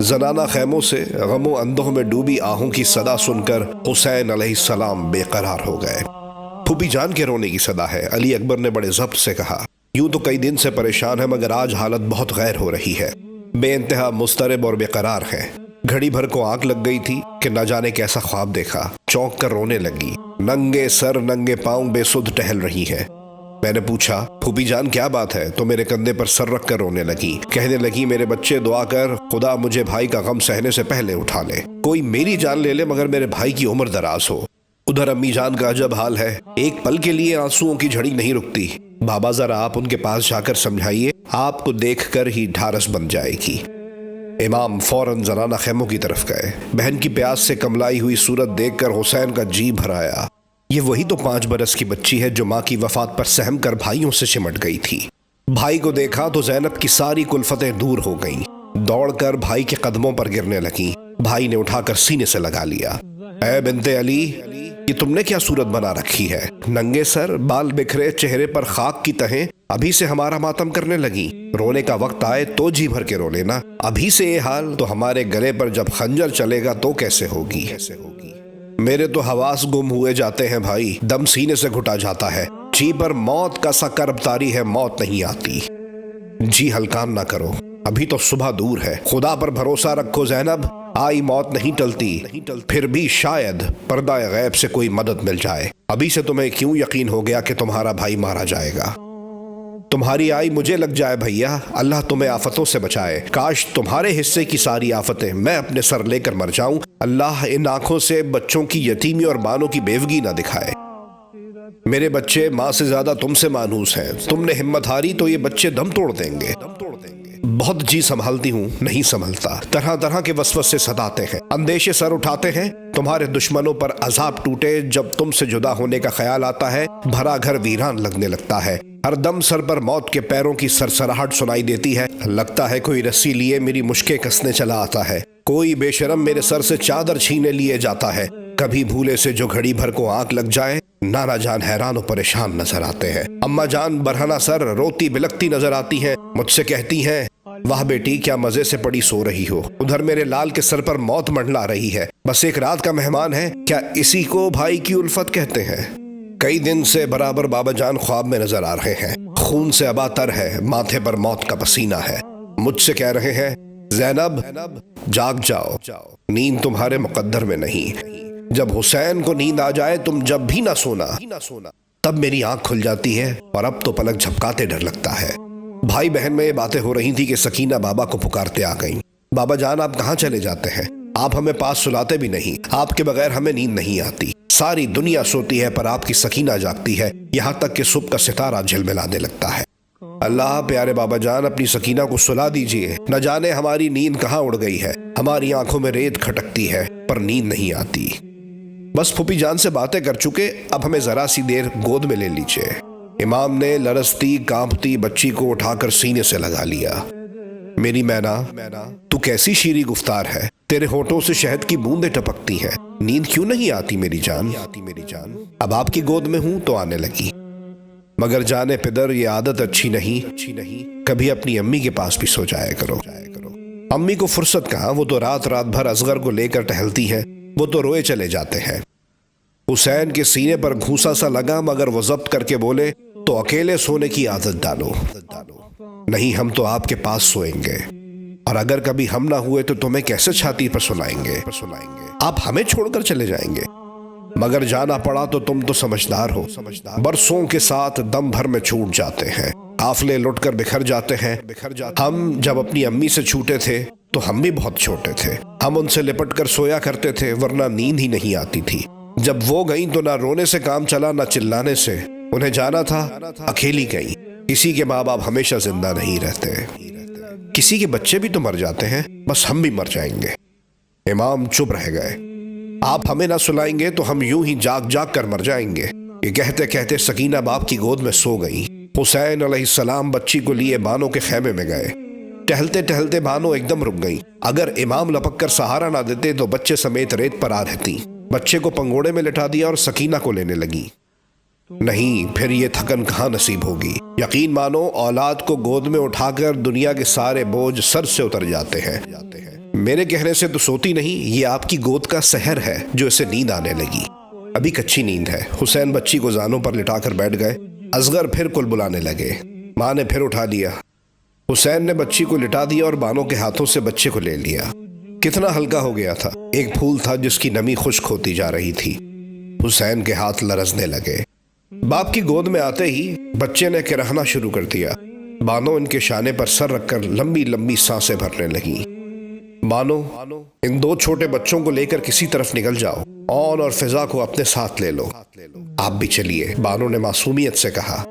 زنانہ خیموں سے غم و اندوہ میں ڈوبی آہوں کی صدا سن کر حسین علیہ السلام بے قرار ہو گئے۔ پھوپھی جان کے رونے کی صدا ہے، علی اکبر نے بڑے ضبط سے کہا۔ یوں تو کئی دن سے پریشان ہے، مگر آج حالت بہت غیر ہو رہی ہے، بے انتہا مضطرب اور بے قرار ہے۔ گھڑی بھر کو آنکھ لگ گئی تھی کہ نہ جانے کیسا خواب دیکھا، چونک کر رونے لگی، ننگے سر ننگے پاؤں بے سدھ ٹہل رہی ہے۔ میں نے پوچھا، پھوپھی جان کیا بات ہے؟ تو میرے کندھے پر سر رکھ کر رونے لگی، کہنے لگی میرے بچے دعا کر خدا مجھے بھائی کا غم سہنے سے پہلے اٹھا لے، کوئی میری جان لے لے مگر میرے بھائی کی عمر دراز ہو۔ ادھر امی جان کا عجب حال ہے، ایک پل کے لیے آنسوؤں کی جھڑی نہیں رکتی۔ بابا ذرا آپ ان کے پاس جا کر سمجھائیے، آپ کو دیکھ کر ہی ڈھارس بن جائے گی۔ امام فوراً زنانہ خیموں کی طرف گئے۔ بہن کی پیاس سے کملائی ہوئی صورت دیکھ کر حسین کا جی بھر آیا۔ یہ وہی تو 5 برس کی بچی ہے جو ماں کی وفات پر سہم کر بھائیوں سے چمٹ گئی تھی۔ بھائی کو دیکھا تو زینب کی ساری کلفتیں دور ہو گئیں، دوڑ کر بھائی کے قدموں پر گرنے لگیں۔ بھائی نے اٹھا کر سینے سے لگا لیا۔ اے بنت علی، یہ تم نے کیا صورت بنا رکھی ہے؟ ننگے سر، بال بکھرے، چہرے پر خاک کی تہیں، ابھی سے ہمارا ماتم کرنے لگی؟ رونے کا وقت آئے تو جی بھر کے رو لینا، ابھی سے یہ حال تو ہمارے گلے پر جب خنجر چلے گا تو کیسے ہوگی؟ میرے تو حواس گم ہوئے جاتے ہیں بھائی، دم سینے سے گھٹا جاتا ہے، جی پر موت کا سا کرب طاری ہے، موت نہیں آتی۔ جی ہلکان نہ کرو، ابھی تو صبح دور ہے، خدا پر بھروسہ رکھو زینب، آئی موت نہیں ٹلتی، پھر بھی شاید پردہ غیب سے کوئی مدد مل جائے۔ ابھی سے تمہیں کیوں یقین ہو گیا کہ تمہارا بھائی مارا جائے گا؟ تمہاری آئی مجھے لگ جائے بھیا، اللہ تمہیں آفتوں سے بچائے، کاش تمہارے حصے کی ساری آفتیں میں اپنے سر لے کر مر جاؤں، اللہ ان آنکھوں سے بچوں کی یتیمی اور بانوں کی بیوگی نہ دکھائے۔ میرے بچے ماں سے زیادہ تم سے مانوس ہیں، تم نے ہمت ہاری تو یہ بچے دم توڑ دیں گے۔ بہت جی سنبھالتی ہوں، نہیں سنبھلتا، طرح طرح کے وسوسے ستاتے ہیں، اندیشے سر اٹھاتے ہیں، تمہارے دشمنوں پر عذاب ٹوٹے، جب تم سے جدا ہونے کا خیال آتا ہے بھرا گھر ویران لگنے لگتا ہے، ہر دم سر پر موت کے پیروں کی سرسراہٹ سنائی دیتی ہے، لگتا ہے کوئی رسی لیے میری مشکیں کسنے چلا آتا ہے، کوئی بے شرم میرے سر سے چادر چھینے لیے جاتا ہے، کبھی بھولے سے جو گھڑی بھر کو آنکھ لگ جائے نانا جان حیران و پریشان نظر آتے ہیں، اماں جان برہنہ سر روتی بلکتی نظر آتی ہیں، مجھ سے کہتی ہیں واہ بیٹی کیا مزے سے پڑی سو رہی ہو، ادھر میرے لال کے سر پر موت منڈلا رہی ہے، بس ایک رات کا مہمان ہے، کیا اسی کو بھائی کی الفت کہتے ہیں؟ کئی دن سے برابر بابا جان خواب میں نظر آ رہے ہیں، خون سے ابا تر ہے، ماتھے پر موت کا پسینہ ہے، مجھ سے کہہ رہے ہیں زینب جاگ جاؤ، نیند تمہارے مقدر میں نہیں، جب حسین کو نیند آ جائے تم جب بھی نہ سونا، تب میری آنکھ کھل جاتی ہے، اور اب تو پلک جھپکاتے ڈر لگتا ہے۔ بھائی بہن میں یہ باتیں ہو رہی تھی کہ سکینہ بابا کو پکارتے آ گئیں۔ بابا جان آپ کہاں چلے جاتے ہیں؟ آپ ہمیں پاس سلاتے بھی نہیں، آپ کے بغیر ہمیں نیند نہیں آتی، ساری دنیا سوتی ہے پر آپ کی سکینہ جاگتی ہے، یہاں تک کہ صبح کا ستارہ جھلملانے لگتا ہے۔ اللہ پیارے بابا جان اپنی سکینہ کو سلا دیجئے، نہ جانے ہماری نیند کہاں اڑ گئی ہے، ہماری آنکھوں میں ریت کھٹکتی ہے پر نیند نہیں آتی۔ بس پھوپھی جان سے باتیں کر چکے، اب ہمیں ذرا سی دیر گود میں لے لیجئے۔ امام نے لرزتی کانپتی بچی کو اٹھا کر سینے سے لگا لیا۔ میری مینا، تو کیسی شیریں گفتار ہے، تیرے ہونٹوں سے شہد کی بوندیں ٹپکتی ہیں، نیند کیوں نہیں آتی میری جان؟ اب آپ کی گود میں ہوں تو آنے لگی، مگر جانے پدر یہ عادت اچھی نہیں، کبھی اپنی امی کے پاس بھی سو جایا کرو۔ امی کو فرصت کہاں، وہ تو رات رات بھر اصغر کو لے کر ٹہلتی ہیں، وہ تو روئے چلے جاتے ہیں۔ حسین کے سینے پر گھوسا سا لگا مگر وہ ضبط کر کے بولے تو اکیلے سونے کی عادت ڈالو، نہیں ہم تو آپ کے پاس سوئیں گے، اور اگر کبھی ہم نہ ہوئے تو تمہیں کیسے چھاتی پر سلائیں گے؟ آپ ہمیں چھوڑ کر چلے جائیں گے، مگر جانا پڑا تو تم تو سمجھدار ہو، برسوں کے ساتھ دم بھر میں چھوٹ جاتے ہیں، قافلے لٹ کر بکھر جاتے ہیں۔ ہم جب اپنی امی سے چھوٹے تھے تو ہم بھی بہت چھوٹے تھے، ہم ان سے لپٹ کر سویا کرتے تھے ورنہ نیند ہی نہیں آتی تھی، جب وہ گئیں تو نہ رونے سے کام چلا نہ چلانے سے، انہیں جانا تھا اکیلی گئیں۔ کسی کے ماں باپ ہمیشہ زندہ نہیں رہتے، کسی کے بچے بھی تو مر جاتے ہیں، بس ہم بھی مر جائیں گے۔ امام چپ رہ گئے۔ آپ ہمیں نہ سلائیں گے تو ہم یوں ہی جاگ جاگ کر مر جائیں گے۔ یہ کہتے کہتے سکینہ باپ کی گود میں سو گئی۔ حسین علیہ السلام بچی کو لیے بانوں کے خیمے میں گئے۔ ٹہلتے ٹہلتے بانوں ایک دم رک گئیں، اگر امام لپک کر سہارا نہ دیتے تو بچے سمیت ریت پر آ رہتی۔ بچے کو پنگوڑے میں لٹا دیا اور سکینہ کو لینے لگی۔ نہیں پھر یہ تھکن کہاں نصیب ہوگی۔ یقین مانو اولاد کو گود میں اٹھا کر دنیا کے سارے بوجھ سر سے اتر جاتے ہیں۔ میرے کہنے سے تو سوتی نہیں، یہ آپ کی گود کا سحر ہے جو اسے نیند آنے لگی۔ ابھی کچی نیند ہے۔ حسین بچی کو زانوں پر لٹا کر بیٹھ گئے۔ اصغر پھر کل بلانے لگے۔ ماں نے پھر اٹھا دیا۔ حسین نے بچی کو لٹا دیا اور بانوں کے ہاتھوں سے بچے کو لے لیا۔ کتنا ہلکا ہو گیا تھا۔ ایک پھول تھا جس کی نمی خشک ہوتی جا رہی تھی۔ حسین کے ہاتھ لرزنے لگے۔ باپ کی گود میں آتے ہی بچے نے کرہنا شروع کر دیا۔ بانو ان کے شانے پر سر رکھ کر لمبی لمبی سانسیں بھرنے لگیں۔ بانو ان دو چھوٹے بچوں کو لے کر کسی طرف نکل جاؤ، اون اور فضا کو اپنے ساتھ لے لو۔ آپ بھی چلیے، بانو نے معصومیت سے کہا۔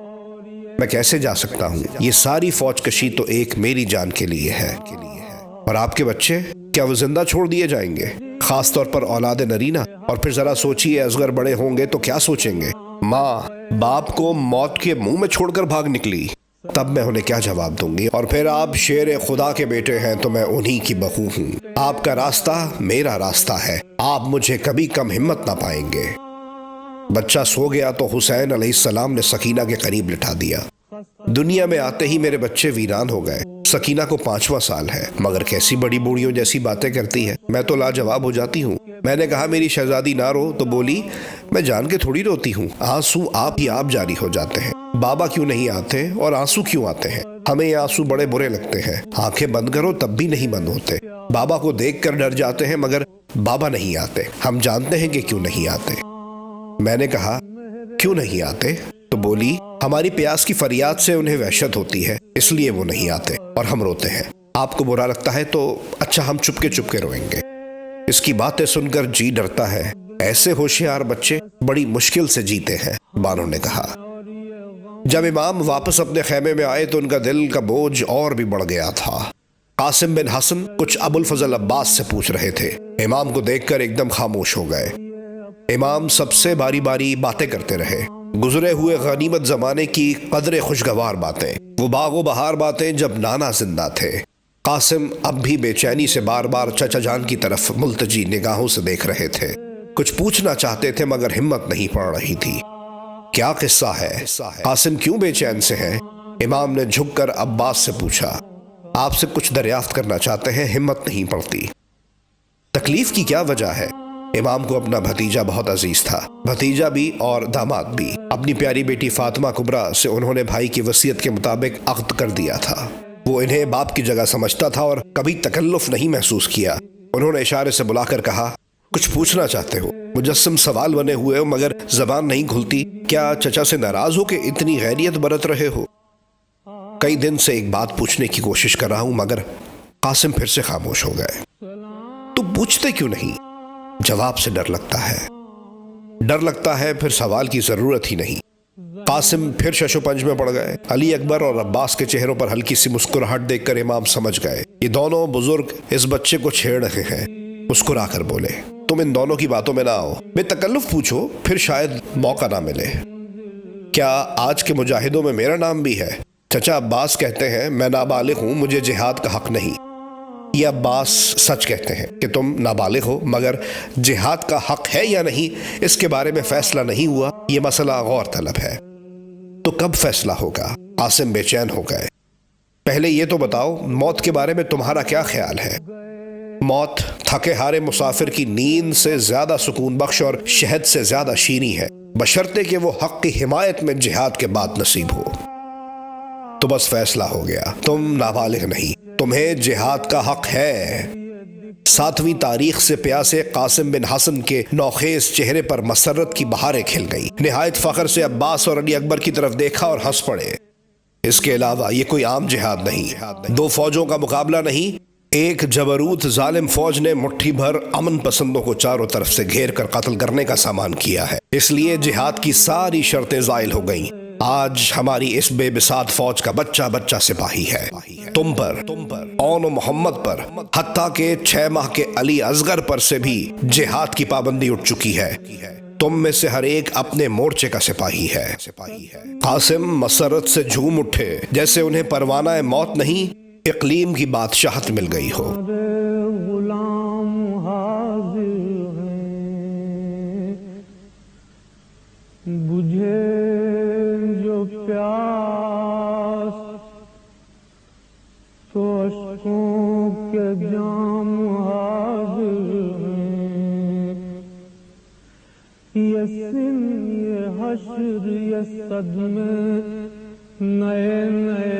میں کیسے جا سکتا ہوں؟ یہ ساری فوج کشی تو ایک میری جان کے لیے ہے۔ اور آپ کے بچے کیا وہ زندہ چھوڑ دیے جائیں گے؟ خاص طور پر اولاد نرینہ؟ اور پھر ذرا سوچئے اصغر بڑے ہوں گے تو کیا سوچیں گے؟ ماں باپ کو موت کے منہ میں چھوڑ کر بھاگ نکلی، تب میں انہیں کیا جواب دوں گی؟ اور پھر آپ شیر خدا کے بیٹے ہیں تو میں انہی کی بہو ہوں۔ آپ کا راستہ میرا راستہ ہے، آپ مجھے کبھی کم ہمت نہ پائیں گے۔ بچہ سو گیا تو حسین علیہ السلام نے سکینہ کے قریب لٹا دیا۔ دنیا میں آتے ہی میرے بچے ویران ہو گئے۔ سکینہ کو 5واں سال ہے، مگر کیسی بڑی بوڑھیوں جیسی باتیں کرتی ہے۔ میں تو لاجواب ہو جاتی ہوں۔ میں نے کہا میری شہزادی نہ رو تو بولی میں جان کے تھوڑی روتی ہوں، آنسو آپ ہی آپ جاری ہو جاتے ہیں۔ بابا کیوں نہیں آتے اور آنسو کیوں آتے ہیں؟ ہمیں یہ آنسو بڑے برے لگتے ہیں، آنکھیں بند کرو تب بھی نہیں بند ہوتے۔ بابا کو دیکھ کر ڈر جاتے ہیں مگر بابا نہیں آتے، ہم جانتے ہیں کہ کیوں نہیں آتے۔ میں نے کہا کیوں نہیں آتے؟ تو بولی ہماری پیاس کی فریاد سے انہیں وحشت ہوتی ہے، اس لیے وہ نہیں آتے اور ہم روتے ہیں۔ آپ کو برا لگتا ہے تو اچھا ہم چپ کے روئیں گے۔ اس کی باتیں سن کر جی ڈرتا ہے، ایسے ہوشیار بچے بڑی مشکل سے جیتے ہیں، بانو نے کہا۔ جب امام واپس اپنے خیمے میں آئے تو ان کا دل کا بوجھ اور بھی بڑھ گیا تھا۔ قاسم بن حسن کچھ ابو الفضل عباس سے پوچھ رہے تھے۔ امام کو دیکھ کر ایک دم خاموش ہو گئے۔ امام سب سے باری باری باتیں کرتے رہے، گزرے ہوئے غنیمت زمانے کی قدر خوشگوار باتیں، وہ باغ و بہار باتیں جب نانا زندہ تھے۔ قاسم اب بھی بے چینی سے بار بار چچا جان کی طرف ملتجی نگاہوں سے دیکھ رہے تھے۔ کچھ پوچھنا چاہتے تھے مگر ہمت نہیں پڑ رہی تھی۔ کیا قصہ ہے؟ قاسم کیوں بے چین سے ہیں؟ امام نے جھک کر عباس سے پوچھا۔ آپ سے کچھ دریافت کرنا چاہتے ہیں، ہمت نہیں پڑتی۔ تکلیف کی کیا وجہ ہے؟ امام کو اپنا بھتیجا بہت عزیز تھا، بھتیجا بھی اور داماد بھی۔ اپنی پیاری بیٹی فاطمہ کبریٰ سے انہوں نے بھائی کی وصیت کے مطابق عقد کر دیا تھا۔ وہ انہیں باپ کی جگہ سمجھتا تھا اور کبھی تکلف نہیں محسوس کیا۔ انہوں نے اشارے سے بلا کر کہا کچھ پوچھنا چاہتے ہو؟ مجسم سوال بنے ہوئے ہو مگر زبان نہیں کھلتی۔ کیا چچا سے ناراض ہو کہ اتنی غیریت برت رہے ہو؟ کئی دن سے ایک بات پوچھنے کی کوشش کر رہا ہوں مگر قاسم پھر سے خاموش ہو گئے۔ تو پوچھتے کیوں نہیں؟ جواب سے ڈر لگتا ہے۔ ڈر لگتا ہے پھر سوال کی ضرورت ہی نہیں۔ قاسم پھر شش و پنج میں پڑ گئے۔ علی اکبر اور عباس کے چہروں پر ہلکی سی مسکراہٹ دیکھ کر امام سمجھ گئے یہ دونوں بزرگ اس بچے کو چھیڑ رہے ہیں۔ مسکرا کر بولے تم ان دونوں کی باتوں میں نہ آؤ، بے تکلف پوچھو، پھر شاید موقع نہ ملے۔ کیا آج کے مجاہدوں میں میرا نام بھی ہے؟ چچا عباس کہتے ہیں میں نابالغ ہوں، مجھے جہاد کا حق نہیں۔ یہ عباس سچ کہتے ہیں کہ تم نابالغ ہو، مگر جہاد کا حق ہے یا نہیں اس کے بارے میں فیصلہ نہیں ہوا، یہ مسئلہ غور طلب ہے۔ تو کب فیصلہ ہوگا؟ قاسم بے چین ہو گئے۔ پہلے یہ تو بتاؤ موت کے بارے میں تمہارا کیا خیال ہے؟ موت تھکے ہارے مسافر کی نیند سے زیادہ سکون بخش اور شہد سے زیادہ شیریں ہے، بشرطے کہ وہ حق کی حمایت میں جہاد کے بعد نصیب ہو۔ تو بس فیصلہ ہو گیا، تم نابالغ نہیں، تمہیں جہاد کا حق ہے۔ 7ویں تاریخ سے پیاسے قاسم بن حسن کے نوخیز چہرے پر مسرت کی بہاریں کھل گئی۔ نہایت فخر سے عباس اور علی اکبر کی طرف دیکھا اور ہنس پڑے۔ اس کے علاوہ یہ کوئی عام جہاد نہیں، دو فوجوں کا مقابلہ نہیں، ایک جبروت ظالم فوج نے مٹھی بھر امن پسندوں کو چاروں طرف سے گھیر کر قتل کرنے کا سامان کیا ہے، اس لیے جہاد کی ساری شرطیں زائل ہو گئیں۔ آج ہماری اس بے بساط فوج کا بچہ بچہ سپاہی ہے، تم پر، اون و محمد پر، حتیٰ کہ 6 ماہ کے علی اصغر پر سے بھی جہاد کی پابندی اٹھ چکی ہے۔ تم میں سے ہر ایک اپنے مورچے کا سپاہی ہے۔ قاسم مسرت سے جھوم اٹھے جیسے انہیں پروانہ موت نہیں اقلیم کی بادشاہت مل گئی ہو۔ غلام حاضر ہیں، بجھے جام حاضر ہیں، یہ سن یہ حشر یہ صدمے نئے نئے